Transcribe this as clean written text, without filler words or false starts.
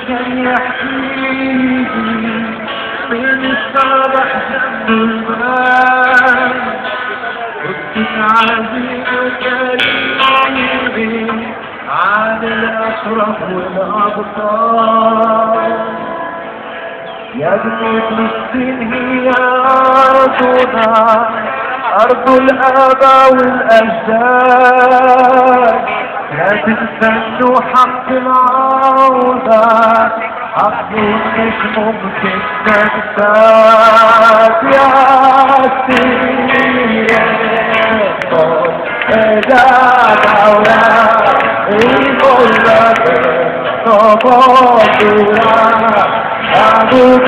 كان يحكيلي من الصباح جنب الماء كنت عزيز وكريمي على الأشرف والأبطال يا ابني فلسطين هي أرضنا أرض الآباء والأجداد لا تستنوا حق العودة حق مش ممكن تنساه يا سيدي إذا دولة الكل صباطنا أبوك